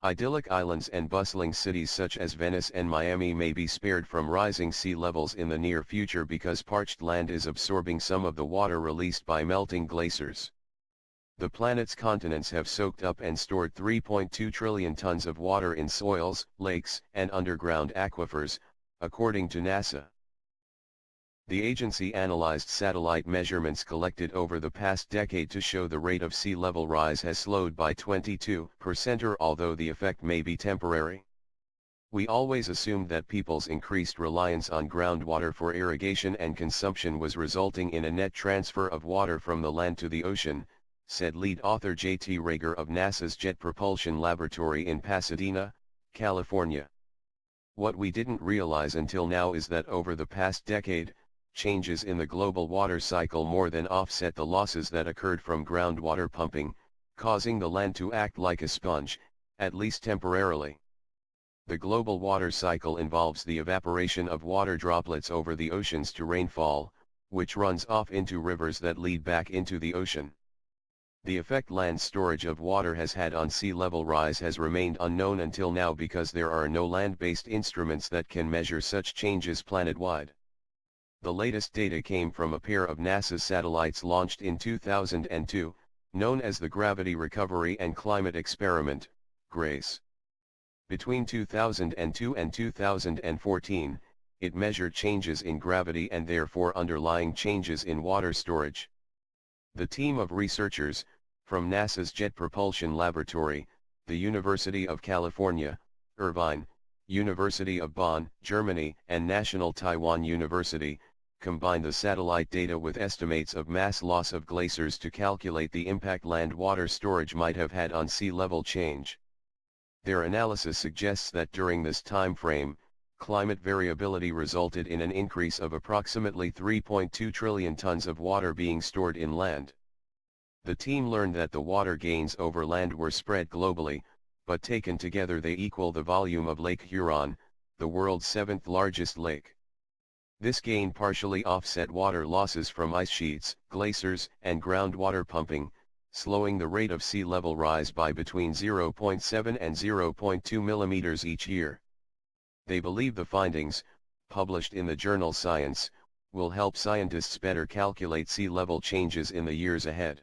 Idyllic islands and bustling cities such as Venice and Miami may be spared from rising sea levels in the near future because parched land is absorbing some of the water released by melting glaciers. The planet's continents have soaked up and stored 3.2 trillion tons of water in soils, lakes, and underground aquifers, according to NASA. The agency analyzed satellite measurements collected over the past decade to show the rate of sea level rise has slowed by 22%, although the effect may be temporary. We always assumed that people's increased reliance on groundwater for irrigation and consumption was resulting in a net transfer of water from the land to the ocean, said lead author J.T. Rager of NASA's Jet Propulsion Laboratory in Pasadena, California. What we didn't realize until now is that over the past decade, changes in the global water cycle more than offset the losses that occurred from groundwater pumping, causing the land to act like a sponge, at least temporarily. The global water cycle involves the evaporation of water droplets over the oceans to rainfall, which runs off into rivers that lead back into the ocean. The effect land storage of water has had on sea level rise has remained unknown until now because there are no land-based instruments that can measure such changes planet-wide. The latest data came from a pair of NASA's satellites launched in 2002, known as the Gravity Recovery and Climate Experiment, GRACE. Between 2002 and 2014, it measured changes in gravity and therefore underlying changes in water storage. The team of researchers, from NASA's Jet Propulsion Laboratory, the University of California, Irvine, University of Bonn, Germany, and National Taiwan University, combined the satellite data with estimates of mass loss of glaciers to calculate the impact land water storage might have had on sea level change. Their analysis suggests that during this time frame, climate variability resulted in an increase of approximately 3.2 trillion tons of water being stored inland. The team learned that the water gains over land were spread globally, but taken together they equal the volume of Lake Huron, the world's seventh largest lake. This gain partially offset water losses from ice sheets, glaciers, and groundwater pumping, slowing the rate of sea level rise by between 0.7 and 0.2 millimeters each year. They believe the findings, published in the journal Science, will help scientists better calculate sea level changes in the years ahead.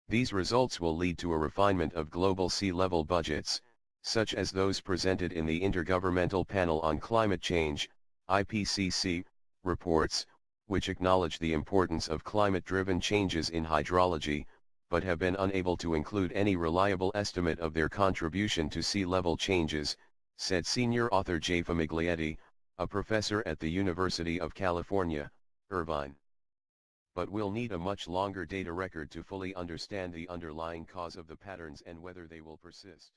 These results will lead to a refinement of global sea level budgets, such as those presented in the Intergovernmental Panel on Climate Change, IPCC, reports, which acknowledge the importance of climate-driven changes in hydrology, but have been unable to include any reliable estimate of their contribution to sea level changes, said senior author Jay Famiglietti, a professor at the University of California, Irvine. But we'll need a much longer data record to fully understand the underlying cause of the patterns and whether they will persist.